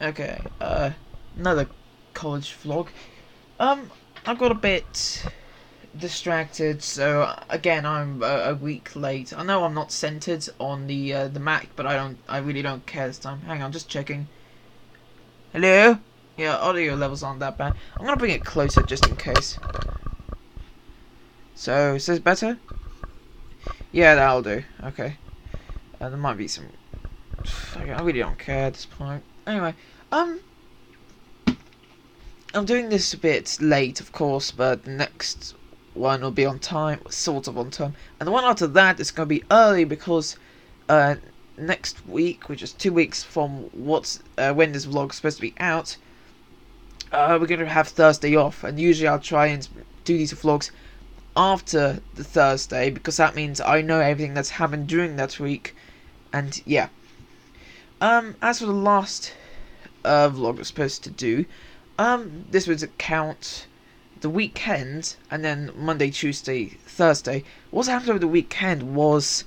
Okay, another college vlog. I got a bit distracted, so again, I'm a week late. I know I'm not centered on the Mac, but I really don't care this time. Hang on, just checking. Hello? Yeah, audio levels aren't that bad. I'm gonna bring it closer just in case. So, is this better? Yeah, that'll do. Okay. There might be some. I really don't care at this point. Anyway, um, I'm doing this a bit late, of course, but the next one will be on time, sort of on time, and the one after that is going to be early because uh, next week, which is 2 weeks from when this vlog is supposed to be out, we're going to have Thursday off, and usually I'll try and do these vlogs after the Thursday because that means I know everything that's happened during that week, and yeah. As for the last vlog I was supposed to do, this would count the weekend and then Monday, Tuesday, Thursday. What happened over the weekend was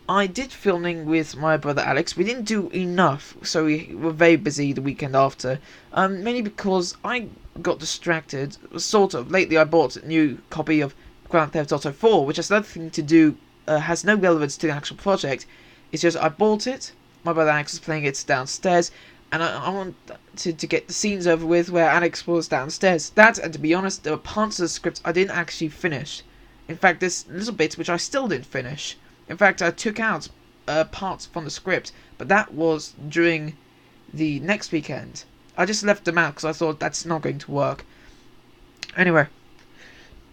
I did filming with my brother Alex. We didn't do enough, so we were very busy the weekend after. Mainly because I got distracted, sort of. Lately I bought a new copy of Grand Theft Auto 4, which has nothing to do, has no relevance to the actual project. It's just I bought it, my brother Alex is playing it downstairs, and I want to get the scenes over with where Alex was downstairs. That, and to be honest, there were parts of the script I didn't actually finish. In fact, there's little bits which I still didn't finish. In fact, I took out parts from the script, but that was during the next weekend. I just left them out because I thought that's not going to work. Anyway,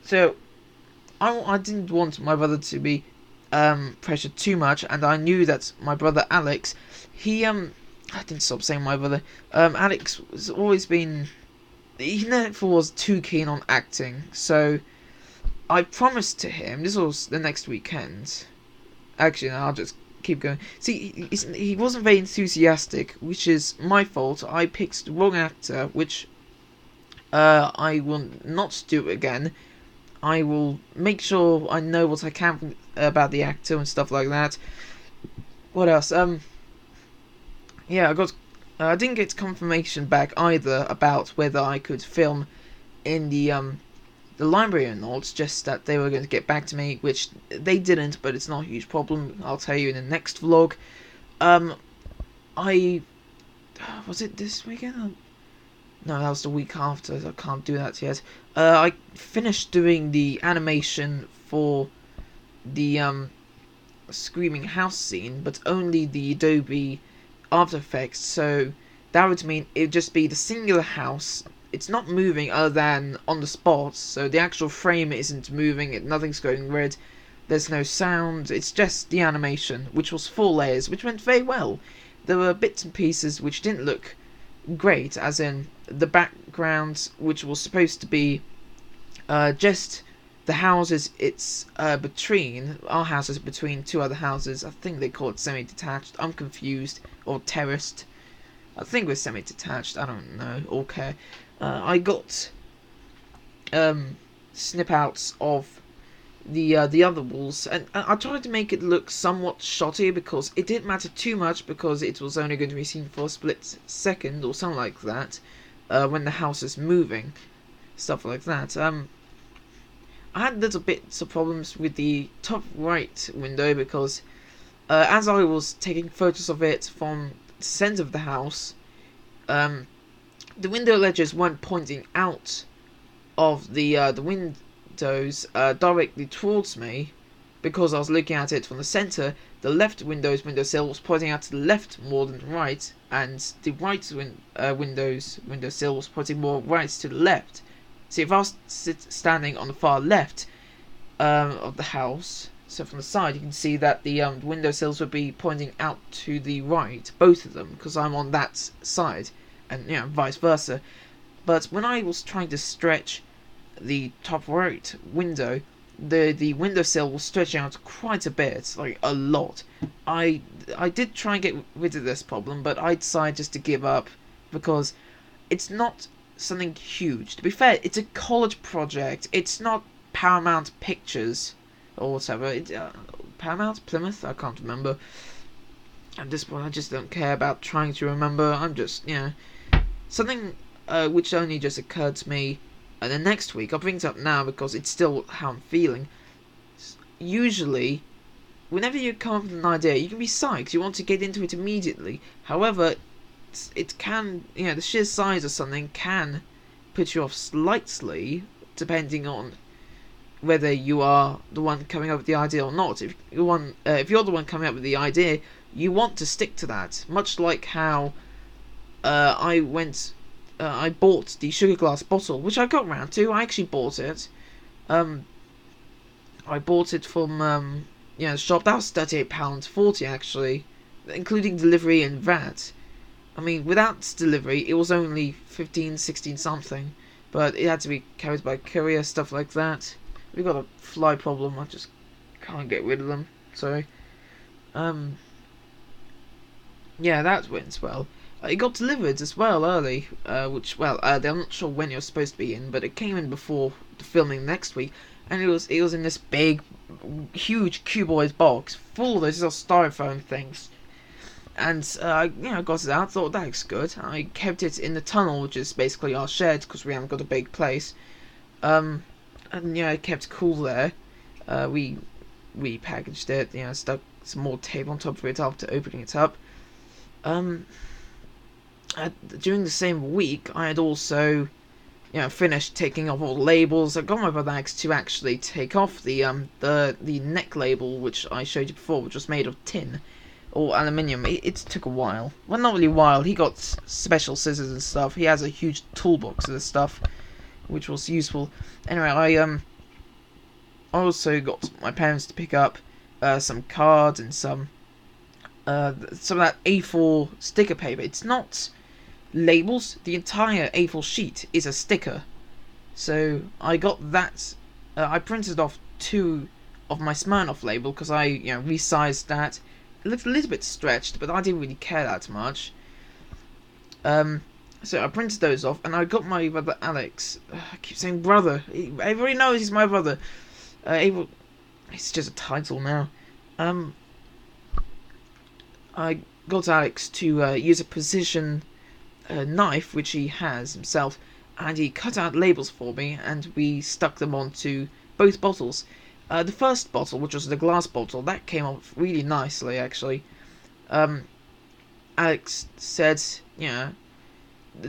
so I didn't want my brother to be pressured too much, and I knew that my brother Alex, I didn't stop saying my brother. Alex has always been. He never was too keen on acting, so I promised to him. This was the next weekend. Actually, no, I'll just keep going. See, he wasn't very enthusiastic, which is my fault. I picked the wrong actor, which I will not do again. I will make sure I know what I can about the actor and stuff like that. What else? Yeah, I didn't get confirmation back either about whether I could film in the library or not. It's just that they were going to get back to me, which they didn't. But it's not a huge problem. I'll tell you in the next vlog. I was it this weekend? No, that was the week after. So I can't do that yet. I finished doing the animation for the screaming house scene, but only the Adobe After Effects. So that would mean it would just be the singular house. It's not moving other than on the spot. So the actual frame isn't moving. Nothing's going red. There's no sound. It's just the animation, which was 4 layers, which went very well. There were bits and pieces which didn't look great, as in the background, which was supposed to be just the houses. It's between our houses, between two other houses. I think they call it semi-detached. I'm confused, or terraced. I think it was semi-detached. I don't know. Okay. I got snip outs of the other walls, and I tried to make it look somewhat shotty because it didn't matter too much because it was only going to be seen for a split second or something like that when the house is moving, stuff like that. I had little bits of problems with the top right window because as I was taking photos of it from the center of the house, the window ledges weren't pointing out of the windows directly towards me because I was looking at it from the center. The left windowsill was pointing out to the left more than the right, and the right windowsill was pointing more right to the left. See, if I was standing on the far left of the house, so from the side, you can see that the windowsills would be pointing out to the right, both of them, because I'm on that side, and vice versa. But when I was trying to stretch the top right window, the windowsill was stretching out quite a bit, like a lot. I did try and get rid of this problem, but I decided just to give up because it's not something huge. To be fair, it's a college project. It's not Paramount Pictures or whatever. Paramount, Plymouth, I can't remember. At this point, I just don't care about trying to remember. I'm just something which only just occurred to me the next week. I'll bring it up now because it's still how I'm feeling. Usually, whenever you come up with an idea, you can be psyched. You want to get into it immediately. However, it can, the sheer size of something can put you off slightly, depending on whether you are the one coming up with the idea or not. If you're the one coming up with the idea, you want to stick to that. Much like how I bought the sugar glass bottle, which I got round to. I actually bought it. I bought it from the shop. That was £38.40 actually, including delivery and VAT. I mean, without delivery, it was only 15, 16 something, but it had to be carried by courier, stuff like that. We got a fly problem. I just can't get rid of them. So, yeah, that went well. It got delivered as well early, which, I'm not sure when it was supposed to be in, but it came in before the filming next week, and it was in this big, huge cuboid box full of those little styrofoam things. And I got it out, thought that looks good. I kept it in the tunnel, which is basically our shed because we haven't got a big place. And it kept cool there. We packaged it, stuck some more tape on top of it after opening it up. During the same week, I had also, finished taking off all the labels. I got my brother Alex to actually take off the neck label, which I showed you before, which was made of tin or aluminium. It took a while. Well, not really a while. He got special scissors and stuff. He has a huge toolbox of this stuff, which was useful. Anyway, I also got my parents to pick up some cards and some of that A4 sticker paper. It's not labels. The entire A4 sheet is a sticker. So I got that. I printed off 2 of my Smirnoff label because I resized that. It looked a little bit stretched, but I didn't really care that much. So I printed those off, and I got my brother Alex. I keep saying brother. Everybody knows he's my brother. It's just a title now. I got Alex to use a precision knife, which he has himself, and he cut out labels for me, and we stuck them onto both bottles. The first bottle, which was the glass bottle, that came off really nicely, actually. Alex said,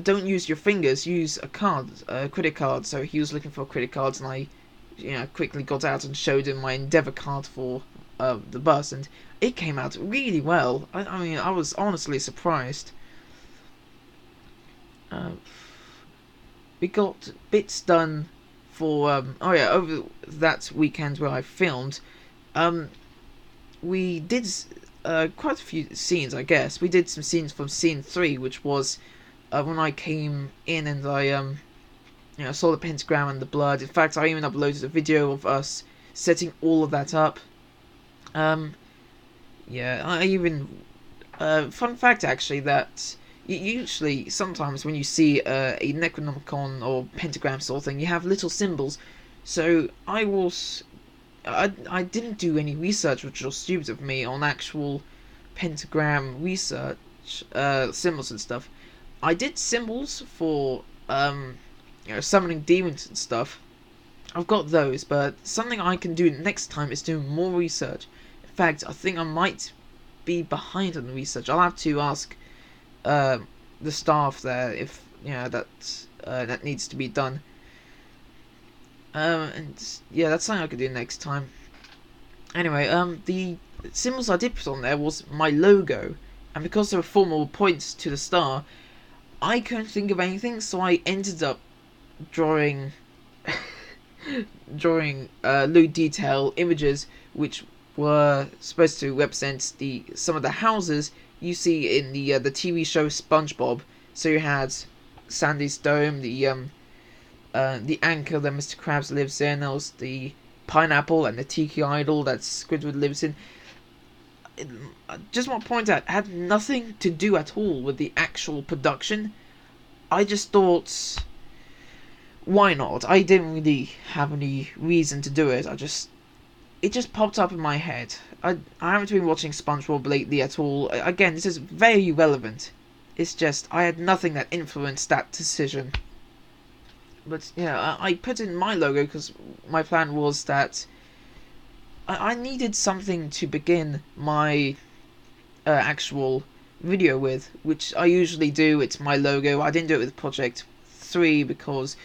don't use your fingers, use a card, a credit card. So he was looking for credit cards, and I, quickly got out and showed him my Endeavour card for the bus, and it came out really well. I mean, I was honestly surprised. We got bits done for over that weekend where I filmed. We did quite a few scenes, I guess. We did some scenes from scene 3, which was when I came in and I saw the pentagram and the blood. In fact, I even uploaded a video of us setting all of that up. I even fun fact actually that usually, sometimes when you see a Necronomicon or pentagram sort of thing, you have little symbols. So I didn't do any research, which was stupid of me, on actual pentagram research, symbols and stuff. I did symbols for summoning demons and stuff. I've got those, but something I can do next time is do more research. In fact, I think I might be behind on the research. I'll have to ask the staff there if that needs to be done. That's something I could do next time. Anyway, the symbols I did put on there was my logo, and because there were 4 more points to the star, I couldn't think of anything, so I ended up drawing low detail images which were supposed to represent some of the houses you see in the TV show SpongeBob. So you had Sandy's dome, the anchor that Mr. Krabs lives in. There was the pineapple and the tiki idol that Squidward lives in. Just want to point out, it had nothing to do at all with the actual production. I just thought, why not? I didn't really have any reason to do it. It just popped up in my head. I haven't been watching SpongeBob lately at all. Again, this is very relevant. It's just I had nothing that influenced that decision. But yeah, I put in my logo because my plan was that I needed something to begin my actual video with, which I usually do. It's my logo. I didn't do it with Project 3 because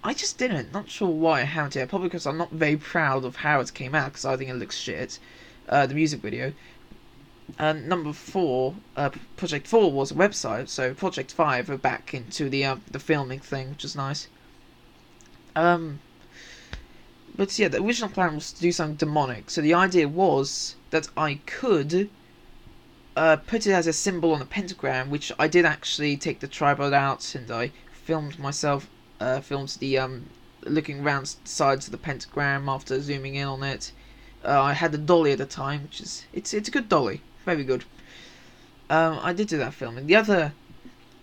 I just didn't. Not sure why I haven't yet. Probably because I'm not very proud of how it came out, because I think it looks shit. The music video. Number 4, Project 4 was a website, so Project 5 are back into the filming thing, which is nice. But yeah, the original plan was to do something demonic. So the idea was that I could put it as a symbol on a pentagram, which I did actually take the tripod out and I filmed myself, filmed the looking around sides of the pentagram after zooming in on it. I had a dolly at the time, which is it's a good dolly, very good. I did do that filming. The other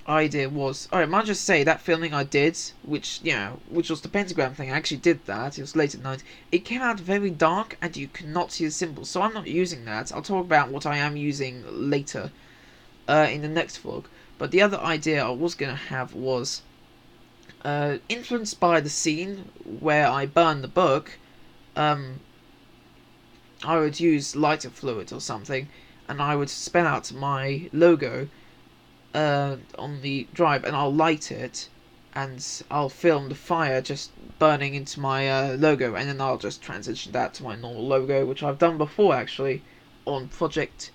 idea was, alright, might I just say that filming I did, which was the pentagram thing. I actually did that. It was late at night. It came out very dark, and you could not see the symbols. So I'm not using that. I'll talk about what I am using later, in the next vlog. But the other idea I was gonna have was, influenced by the scene where I burn the book. I would use lighter fluid or something, and I would spell out my logo on the drive, and I'll light it, and I'll film the fire just burning into my logo, and then I'll just transition that to my normal logo, which I've done before actually on Project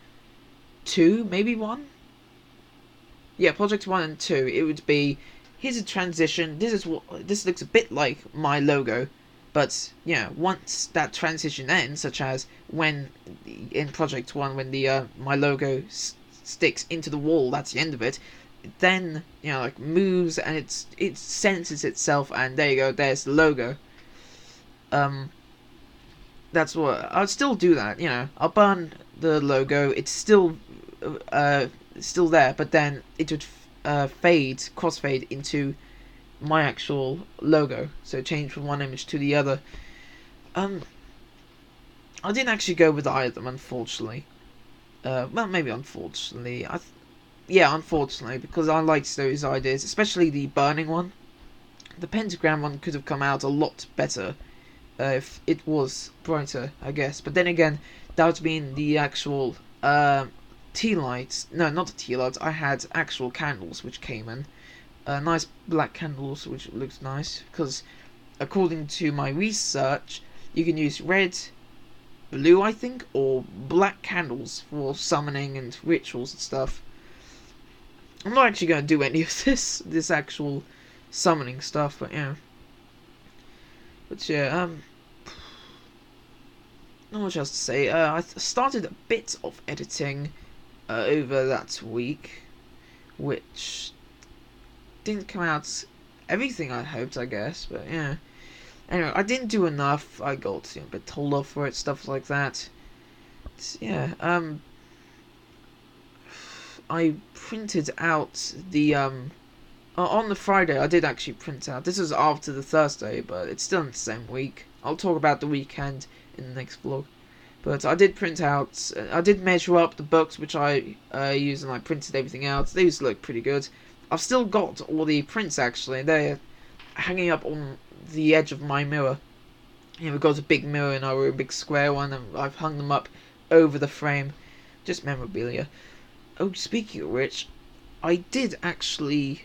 2, maybe 1? Yeah, Project 1 and 2. It would be, here's a transition, this looks a bit like my logo, but yeah, once that transition ends, such as when in Project 1 when the my logo sticks into the wall, that's the end of it, then like moves and it senses itself, and there you go, there's the logo. That's what I'll still do that. I'll burn the logo. It's still there, but then it would crossfade into my actual logo, so change from one image to the other. I didn't actually go with either of them, unfortunately. Well, maybe unfortunately. Unfortunately, because I liked those ideas, especially the burning one. The pentagram one could have come out a lot better if it was brighter, I guess. But then again, that would mean the actual tea lights. No, not the tea lights. I had actual candles which came in. Nice black candles, which looks nice, because according to my research, you can use red, blue, I think, or black candles for summoning and rituals and stuff. I'm not actually going to do any of this actual summoning stuff, but yeah. But yeah, not much else to say. I started a bit of editing over that week, which didn't come out everything I hoped, I guess, but yeah. Anyway, I didn't do enough. I got a bit told off for it, stuff like that. Yeah, I printed out the on the Friday. I did actually print out. This was after the Thursday, but it's still in the same week. I'll talk about the weekend in the next vlog. But I did print out. I did measure up the books which I used, and I printed everything out. These look pretty good. I've still got all the prints actually. They're hanging up on the edge of my mirror. We've got a big mirror in our room, a big square one, and I've hung them up over the frame. Just memorabilia. Oh, speaking of which, I did actually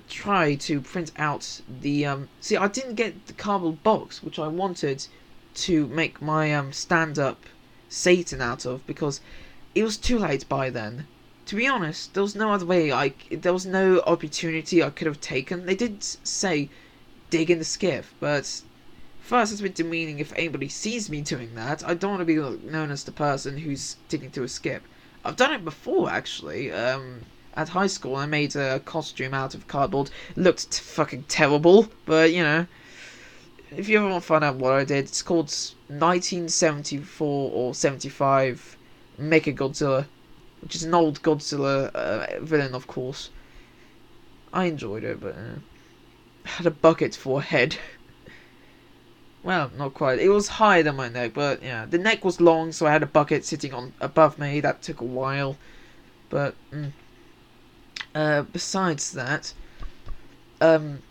try to print out the see, I didn't get the cardboard box which I wanted to make my stand-up Satan out of, because it was too late by then. To be honest, there was no other way. There was no opportunity I could have taken. They did say dig in the skiff, but first, it's a bit demeaning if anybody sees me doing that. I don't want to be known as the person who's digging through a skip. I've done it before, actually. At high school, I made a costume out of cardboard. It looked fucking terrible, but if you ever want to find out what I did, it's called 1974 or 75 Mechagodzilla, which is an old Godzilla villain, of course. I enjoyed it, but had a bucket for a head. Well, not quite. It was higher than my neck, but yeah, the neck was long, so I had a bucket sitting on above me. That took a while, but Besides that, um,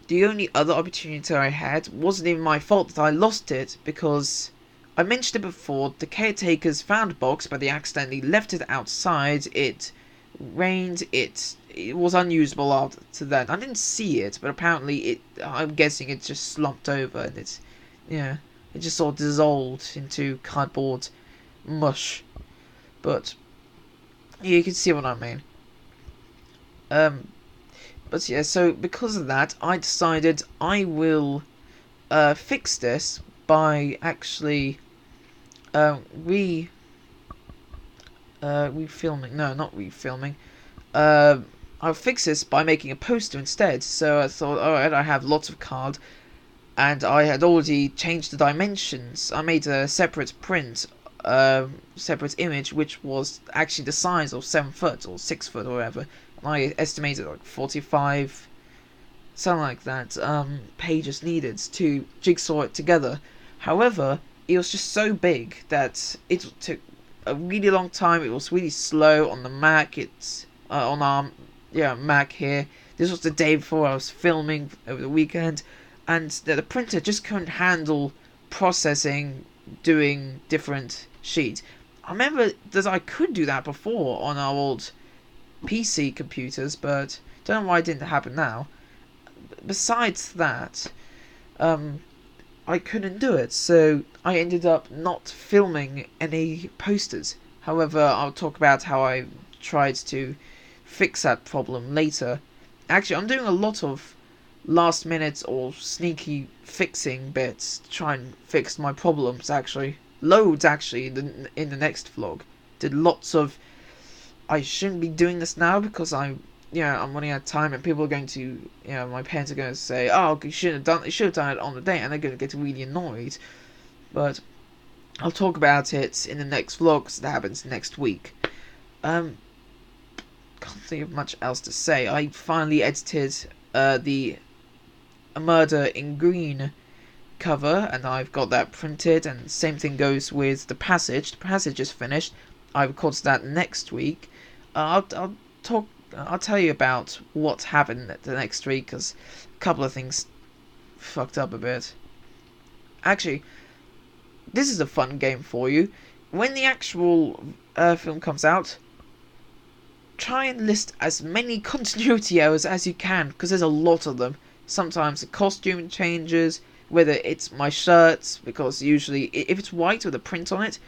the only other opportunity I had wasn't even my fault that I lost it, because I mentioned it before, the caretakers found a box but they accidentally left it outside. It rained, it was unusable after that. I didn't see it, but apparently I'm guessing it just slumped over and yeah, it just sort of dissolved into cardboard mush. But yeah, you can see what I mean. Um, but yeah, so because of that, I decided I will fix this by actually re refilming. No, not refilming. I'll fix this by making a poster instead. So I thought, alright, I have lots of card, and I had already changed the dimensions. I made a separate print, separate image, which was actually the size of 7 foot or 6 foot or whatever. I estimated like 45, something like that, pages needed to jigsaw it together. However, it was just so big that it took a really long time. It was really slow on the Mac. It's on our Mac here. This was the day before I was filming over the weekend, and the printer just couldn't handle processing, doing different sheets. I remember that I could do that before on our old PC computers, but don't know why it didn't happen now. Besides that, I couldn't do it, so I ended up not filming any posters. However, I'll talk about how I tried to fix that problem later. Actually, I'm doing a lot of last minute or sneaky fixing bits to try and fix my problems, actually. Loads, actually, in the next vlog. Did lots of... I shouldn't be doing this now because I'm running out of time, and people are going to, my parents are going to say, oh, you should have done it on the day, and they're going to get really annoyed. But I'll talk about it in the next vlog, because that happens next week. Can't think of much else to say. I finally edited the A Murder in Green cover, and I've got that printed, and same thing goes with the passage. The passage is finished. I recorded that next week. I'll tell you about what happened the next week, because a couple of things fucked up a bit. Actually, this is a fun game for you. When the actual film comes out, try and list as many continuity errors as you can, because there's a lot of them. Sometimes the costume changes, whether it's my shirts, because usually if it's white with a print on it,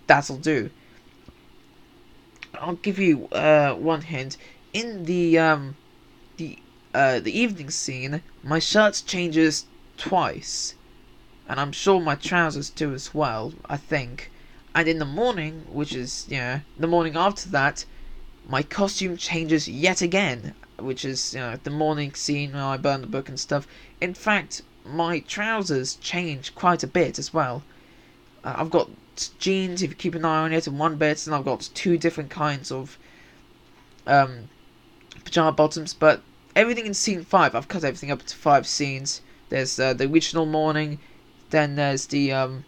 that'll do. I'll give you one hint. In the evening scene, my shirt changes twice, and I'm sure my trousers do as well, I think. And in the morning, which is the morning after that, my costume changes yet again, which is the morning scene where I burn the book and stuff. In fact, my trousers change quite a bit as well. I've got jeans, if you keep an eye on it, and one bit, and I've got 2 different kinds of pajama bottoms. But everything in scene 5, I've cut everything up into 5 scenes. There's the original morning, then there's the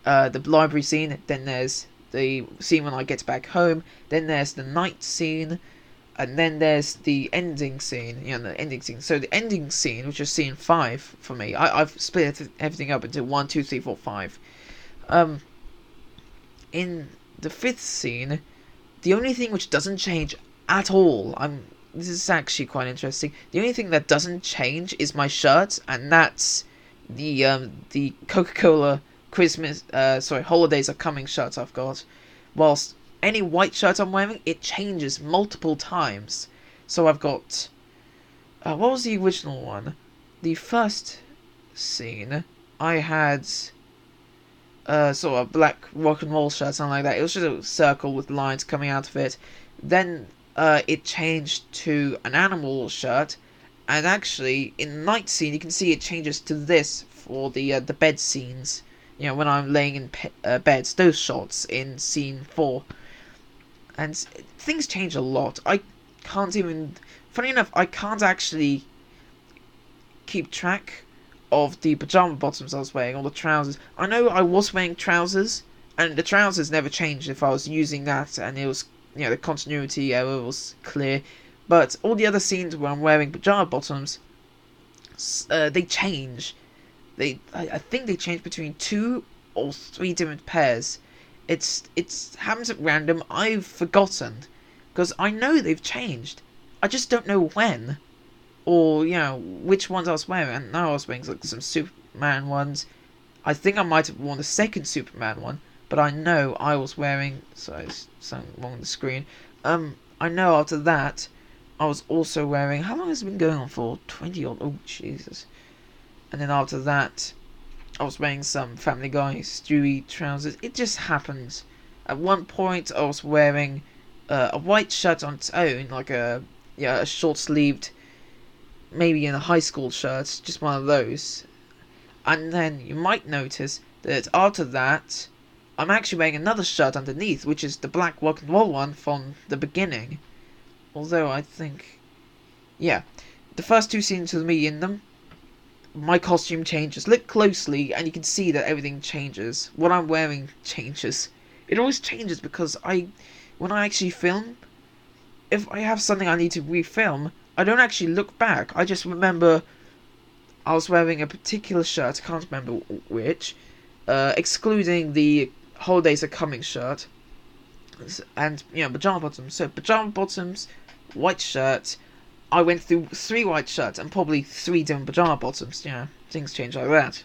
library scene, then there's the scene when I get back home, then there's the night scene, and then there's the ending scene. The ending scene. So the ending scene, which is scene 5 for me, I've split everything up into 1, 2, 3, 4, 5. In the 5th scene, the only thing which doesn't change at all, this is actually quite interesting, the only thing that doesn't change is my shirt, and that's the Coca-Cola Christmas, Holidays Are Coming shirt I've got. Whilst any white shirt I'm wearing, it changes multiple times. So I've got, what was the original one? The first scene, I had sort of a black rock and roll shirt, something like that. It was just a circle with lines coming out of it. Then it changed to an animal shirt, and actually in the night scene you can see it changes to this for the bed scenes. When I'm laying in beds, those shots in scene 4. And things change a lot. Funny enough, I can't actually keep track of the pajama bottoms I was wearing, or the trousers. I know I was wearing trousers, and the trousers never changed if I was using that, and it was, the continuity error was clear. But all the other scenes where I'm wearing pajama bottoms, they change. I think they change between 2 or 3 different pairs. It's happens at random. I've forgotten because I know they've changed. I just don't know when, or which ones I was wearing. And now I was wearing like some Superman ones. I think I might have worn the second Superman one, but I know I was wearing. Sorry, something wrong on the screen. I know after that, I was also wearing. How long has it been going on for? 20 odd. Oh Jesus! And then after that, I was wearing some Family Guy Stewie trousers. It just happens. At one point, I was wearing a white shirt on its own, like a short-sleeved, maybe in a high school shirt, just one of those. And then you might notice that after that, I'm actually wearing another shirt underneath, which is the black rock and roll one from the beginning. Although I think, the first 2 scenes with me in them, my costume changes. Look closely and you can see that everything changes. What I'm wearing changes. It always changes because when I actually film, if I have something I need to refilm, I don't actually look back. I just remember I was wearing a particular shirt, I can't remember which, excluding the Holidays Are Coming shirt, and pajama bottoms. So pajama bottoms, white shirt. I went through 3 white shirts and probably 3 different pajama bottoms. Things change like that.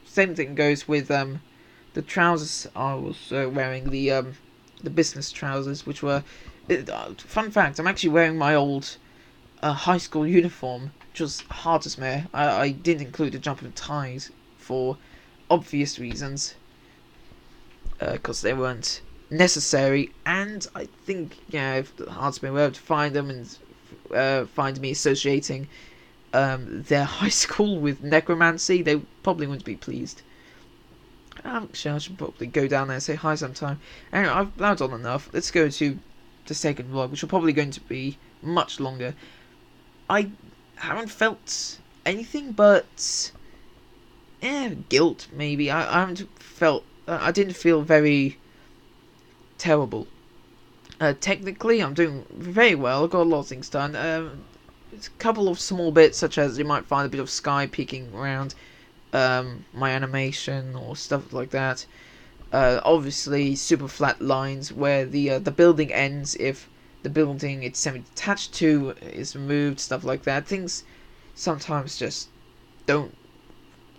Same thing goes with the trousers. I was wearing the business trousers, which were. Fun fact: I'm actually wearing my old high school uniform, which was hard to smear. I didn't include a jumper and ties for obvious reasons, because they weren't necessary, and I think if the Heartsmen were able to find them and find me associating their high school with necromancy, they probably wouldn't be pleased. Actually, I should probably go down there and say hi sometime. Anyway, I've blabbed on enough. Let's go to the second vlog, which are probably going to be much longer. I haven't felt anything but guilt, maybe. I haven't felt. I didn't feel very terrible. Technically, I'm doing very well. I've got a lot of things done. It's a couple of small bits, such as you might find a bit of sky peeking around my animation or stuff like that. Obviously, super flat lines where the building ends if the building it's semi-detached to is removed, stuff like that. Things sometimes just don't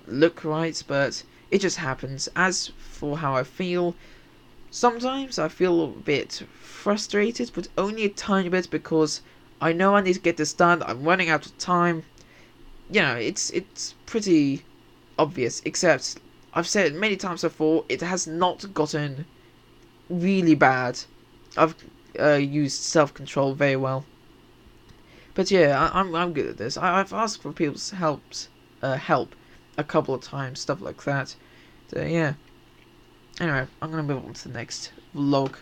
look right, but it just happens. As for how I feel, sometimes I feel a bit frustrated, but only a tiny bit, because I know I need to get this done. I'm running out of time. It's pretty obvious, except I've said it many times before, it has not gotten really bad. I've used self-control very well. But I'm good at this. I've asked for people's help a couple of times, stuff like that. So Anyway, I'm gonna move on to the next vlog.